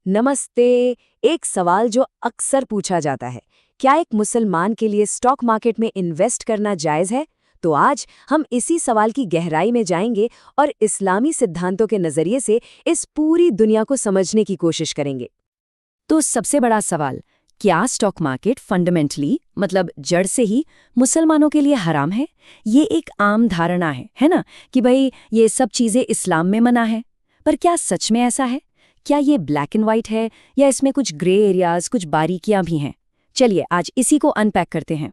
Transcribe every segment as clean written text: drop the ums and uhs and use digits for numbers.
नमस्ते। एक सवाल जो अक्सर पूछा जाता है, क्या एक मुसलमान के लिए स्टॉक मार्केट में इन्वेस्ट करना जायज़ है? तो आज हम इसी सवाल की गहराई में जाएंगे और इस्लामी सिद्धांतों के नज़रिए से इस पूरी दुनिया को समझने की कोशिश करेंगे। तो सबसे बड़ा सवाल, क्या स्टॉक मार्केट फंडामेंटली मतलब जड़ से ही मुसलमानों के लिए हराम है? ये एक आम धारणा है ना, कि भाई ये सब चीज़ें इस्लाम में मना है। पर क्या सच में ऐसा है? क्या ये ब्लैक एंड वाइट है या इसमें कुछ ग्रे एरियाज, कुछ बारीकियां भी हैं? चलिए आज इसी को अनपैक करते हैं।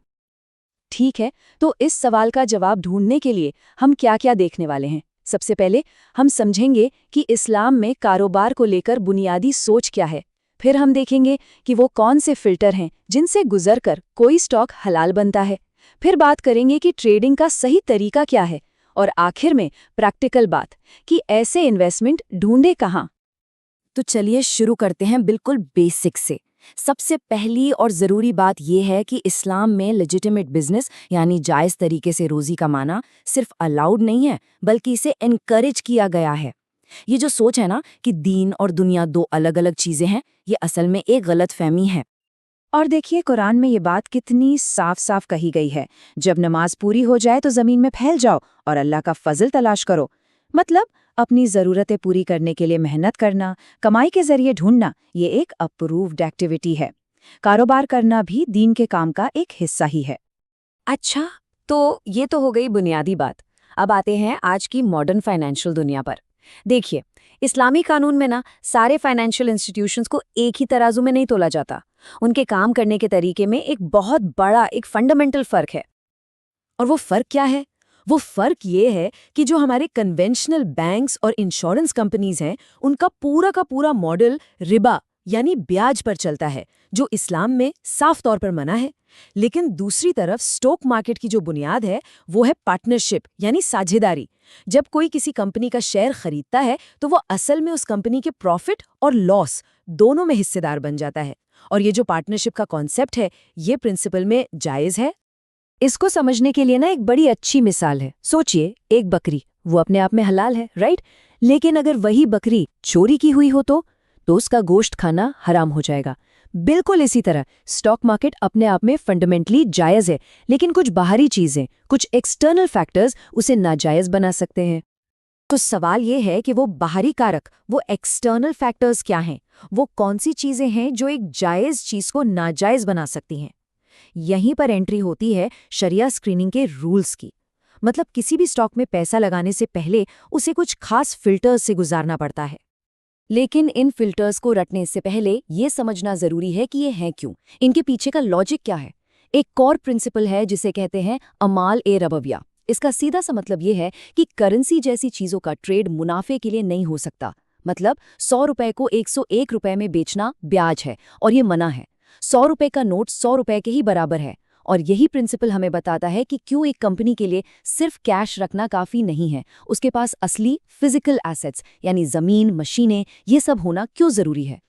ठीक है, तो इस सवाल का जवाब ढूंढने के लिए हम क्या-क्या देखने वाले हैं। सबसे पहले हम समझेंगे कि इस्लाम में कारोबार को लेकर बुनियादी सोच क्या है। फिर हम देखेंगे कि वो कौन से फिल्टर हैं जिनसे गुजरकर कोई स्टॉक हलाल बनता है। फिर बात करेंगे कि ट्रेडिंग का सही तरीका क्या है। और आखिर में प्रैक्टिकल बात कि ऐसे इन्वेस्टमेंट ढूंढे कहाँ। तो चलिए शुरू करते हैं बिल्कुल बेसिक से। सबसे पहली और ज़रूरी बात यह है कि इस्लाम में लेजिटिमेट बिजनेस यानी जायज़ तरीके से रोज़ी कमाना सिर्फ अलाउड नहीं है, बल्कि इसे एनकरेज किया गया है। ये जो सोच है ना कि दीन और दुनिया दो अलग अलग चीज़ें हैं, ये असल में एक गलत फहमी है। और देखिए कुरान में ये बात कितनी साफ साफ कही गई है, जब नमाज पूरी हो जाए तो ज़मीन में फैल जाओ और अल्लाह का फजल तलाश करो। मतलब अपनी ज़रूरतें पूरी करने के लिए मेहनत करना, कमाई के जरिए ढूंढना, ये एक अप्रूव्ड एक्टिविटी है। कारोबार करना भी दीन के काम का एक हिस्सा ही है। अच्छा, तो ये तो हो गई बुनियादी बात। अब आते हैं आज की मॉडर्न फाइनेंशियल दुनिया पर। देखिए, इस्लामी कानून में ना सारे फाइनेंशियल इंस्टीट्यूशंस को एक ही तराजू में नहीं तोला जाता। उनके काम करने के तरीके में एक बहुत बड़ा एक फंडामेंटल फ़र्क है। और वो फ़र्क क्या है? वो फ़र्क ये है कि जो हमारे कन्वेंशनल बैंक्स और इंश्योरेंस कंपनीज हैं, उनका पूरा का पूरा मॉडल रिबा यानी ब्याज पर चलता है, जो इस्लाम में साफ तौर पर मना है। लेकिन दूसरी तरफ स्टॉक मार्केट की जो बुनियाद है, वो है पार्टनरशिप यानी साझेदारी। जब कोई किसी कंपनी का शेयर खरीदता है, तो वो असल में उस कंपनी के प्रॉफिट और लॉस दोनों में हिस्सेदार बन जाता है। और ये जो पार्टनरशिप का कॉन्सेप्ट है, ये प्रिंसिपल में जायज़ है। इसको समझने के लिए ना एक बड़ी अच्छी मिसाल है। सोचिए, एक बकरी, वो अपने आप में हलाल है, राइट? लेकिन अगर वही बकरी चोरी की हुई हो तो उसका गोश्त खाना हराम हो जाएगा। बिल्कुल इसी तरह स्टॉक मार्केट अपने आप में फंडामेंटली जायज़ है, लेकिन कुछ बाहरी चीजें, कुछ एक्सटर्नल फैक्टर्स उसे नाजायज़ बना सकते हैं। तो सवाल ये है कि वो बाहरी कारक, वो एक्सटर्नल फैक्टर्स क्या हैं? वो कौन सी चीजें हैं जो एक जायज़ चीज को नाजायज़ बना सकती हैं? यहीं पर एंट्री होती है शरिया स्क्रीनिंग के रूल्स की। मतलब किसी भी स्टॉक में पैसा लगाने से पहले उसे कुछ खास फिल्टर्स से गुजारना पड़ता है। लेकिन इन फिल्टर्स को रटने से पहले ये समझना जरूरी है कि ये हैं क्यों, इनके पीछे का लॉजिक क्या है। एक कोर प्रिंसिपल है जिसे कहते हैं अमाल ए रबविया। इसका सीधा सा मतलब ये है कि करेंसी जैसी चीजों का ट्रेड मुनाफे के लिए नहीं हो सकता। मतलब 100 रुपए को 101 रुपए में बेचना ब्याज है और ये मना है। 100 रुपए का नोट 100 रुपए के ही बराबर है। और यही प्रिंसिपल हमें बताता है कि क्यों एक कंपनी के लिए सिर्फ कैश रखना काफी नहीं है, उसके पास असली फिजिकल एसेट्स यानी जमीन, मशीनें, ये सब होना क्यों जरूरी है।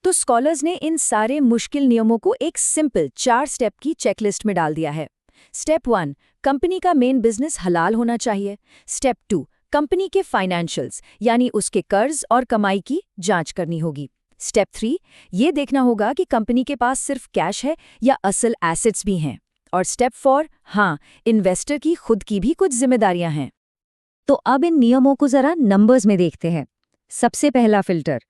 तो स्कॉलर्स ने इन सारे मुश्किल नियमों को एक सिंपल 4 स्टेप की चेकलिस्ट में डाल दिया है। स्टेप 1, कंपनी का मेन बिजनेस हलाल होना चाहिए। स्टेप 2, कंपनी के फाइनेंशियल्स यानी उसके कर्ज और कमाई की जांच करनी होगी। स्टेप 3, ये देखना होगा कि कंपनी के पास सिर्फ कैश है या असल एसेट्स भी हैं। और स्टेप 4, हाँ, इन्वेस्टर की खुद की भी कुछ जिम्मेदारियां हैं। तो अब इन नियमों को जरा नंबर्स में देखते हैं। सबसे पहला फिल्टर,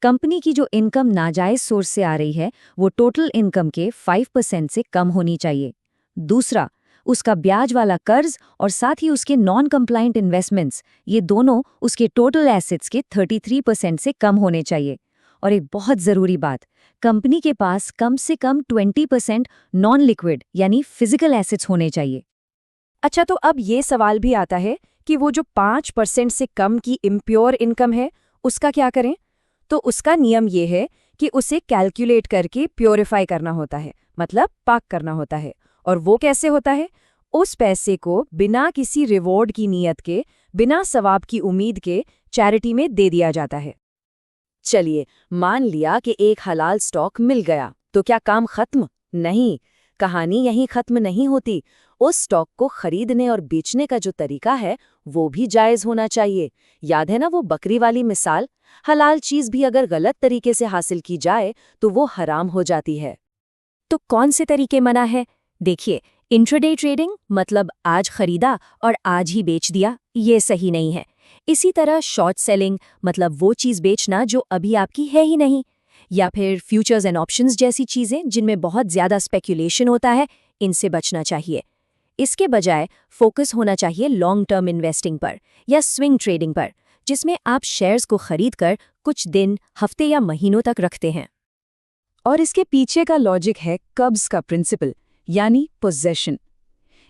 कंपनी की जो इनकम नाजायज सोर्स से आ रही है, वो टोटल इनकम के 5% से कम होनी चाहिए। दूसरा, उसका ब्याज वाला कर्ज और साथ ही उसके नॉन कंप्लाइंट इन्वेस्टमेंट्स, ये दोनों उसके टोटल एसेट्स के 33% से कम होने चाहिए। और एक बहुत ज़रूरी बात, कंपनी के पास कम से कम 20% नॉन लिक्विड यानी फिजिकल एसेट्स होने चाहिए। अच्छा, तो अब ये सवाल भी आता है कि वो जो 5% से कम की इम्प्योर इनकम है, उसका क्या करें? तो उसका नियम ये है कि उसे कैलकुलेट करके प्योरीफाई करना होता है, मतलब पाक करना होता है। और वो कैसे होता है? उस पैसे को बिना किसी रिवॉर्ड की नीयत के, बिना सवाब की उम्मीद के चैरिटी में दे दिया जाता है। चलिए, मान लिया कि एक हलाल स्टॉक मिल गया, तो क्या काम खत्म? नहीं, कहानी यहीं खत्म नहीं होती। उस स्टॉक को खरीदने और बेचने का जो तरीका है वो भी जायज़ होना चाहिए। याद है ना वो बकरी वाली मिसाल? हलाल चीज़ भी अगर गलत तरीके से हासिल की जाए तो वो हराम हो जाती है। तो कौन से तरीके मना है? देखिए, इंट्राडे ट्रेडिंग मतलब आज खरीदा और आज ही बेच दिया, ये सही नहीं है। इसी तरह शॉर्ट सेलिंग मतलब वो चीज़ बेचना जो अभी आपकी है ही नहीं, या फिर फ्यूचर्स एंड ऑप्शंस जैसी चीज़ें जिनमें बहुत ज़्यादा स्पेक्यूलेशन होता है, इनसे बचना चाहिए। इसके बजाय फोकस होना चाहिए लॉन्ग टर्म इन्वेस्टिंग पर या स्विंग ट्रेडिंग पर, जिसमें आप शेयर्स को खरीदकर कुछ दिन, हफ्ते या महीनों तक रखते हैं। और इसके पीछे का लॉजिक है कब्ज़ का प्रिंसिपल, यानी पोजेशन।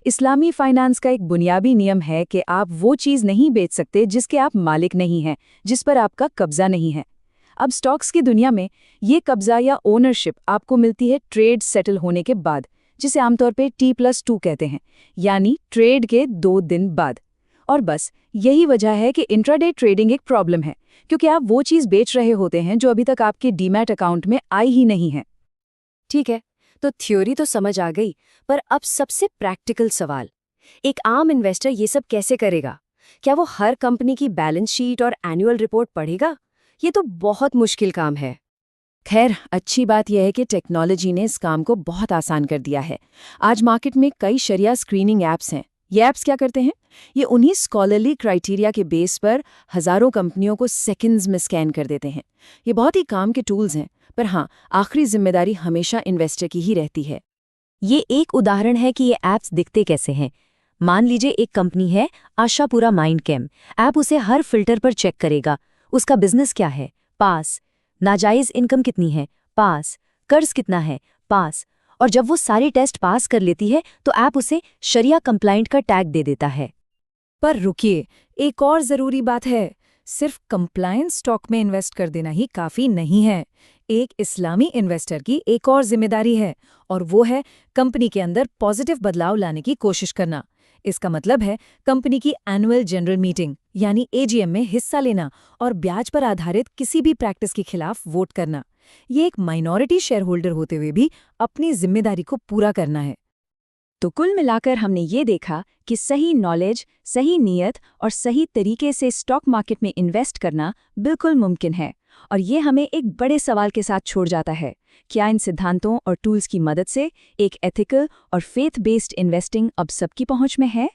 इस्लामी फाइनेंस का एक बुनियादी नियम है कि आप वो चीज़ नहीं बेच सकते जिसके आप मालिक नहीं हैं, जिस पर आपका कब्जा नहीं है। अब स्टॉक्स की दुनिया में ये कब्जा या ओनरशिप आपको मिलती है ट्रेड सेटल होने के बाद, जिसे आमतौर पे T+2 कहते हैं, यानी ट्रेड के 2 दिन बाद। और बस यही वजह है कि इंट्राडे ट्रेडिंग एक प्रॉब्लम है, क्योंकि आप वो चीज़ बेच रहे होते हैं जो अभी तक आपके डीमैट अकाउंट में आई ही नहीं है। ठीक है, तो थ्योरी तो समझ आ गई, पर अब सबसे प्रैक्टिकल सवाल, एक आम इन्वेस्टर ये सब कैसे करेगा? क्या वो हर कंपनी की बैलेंस शीट और एनुअल रिपोर्ट पढ़ेगा? ये तो बहुत मुश्किल काम है। खैर, अच्छी बात यह है कि टेक्नोलॉजी ने इस काम को बहुत आसान कर दिया है। आज मार्केट में कई शरिया स्क्रीनिंग ऐप्स हैं। ये ऐप्स क्या करते हैं? ये उन्हीं स्कॉलरली क्राइटेरिया के बेस पर हज़ारों कंपनियों को सेकंड्स में स्कैन कर देते हैं। ये बहुत ही काम के टूल्स हैं, पर हाँ, आखिरी जिम्मेदारी हमेशा इन्वेस्टर की ही रहती है। ये एक उदाहरण है कि ये ऐप्स दिखते कैसे हैं। मान लीजिए एक कंपनी है आशापुरा माइंडकेम। ऐप उसे हर फिल्टर पर चेक करेगा। उसका बिजनेस क्या है? पास। नाजायज़ इनकम कितनी है? पास। कर्ज कितना है? पास। और जब वो सारी टेस्ट पास कर लेती है तो ऐप उसे शरिया कंप्लाइंट का टैग दे देता है। पर रुकिए, एक और ज़रूरी बात है। सिर्फ कंप्लायंस स्टॉक में इन्वेस्ट कर देना ही काफ़ी नहीं है। एक इस्लामी इन्वेस्टर की एक और जिम्मेदारी है, और वो है कंपनी के अंदर पॉजिटिव बदलाव लाने की कोशिश करना। इसका मतलब है कंपनी की एनुअल जनरल मीटिंग यानी AGM में हिस्सा लेना और ब्याज पर आधारित किसी भी प्रैक्टिस के खिलाफ वोट करना। ये एक माइनॉरिटी शेयर होल्डर होते हुए भी अपनी जिम्मेदारी को पूरा करना है। तो कुल मिलाकर हमने ये देखा कि सही नॉलेज, सही नीयत और सही तरीके से स्टॉक मार्केट में इन्वेस्ट करना बिल्कुल मुमकिन है। और ये हमें एक बड़े सवाल के साथ छोड़ जाता है, क्या इन सिद्धांतों और टूल्स की मदद से एक एथिकल और फेथ बेस्ड इन्वेस्टिंग अब सबकी पहुंच में है?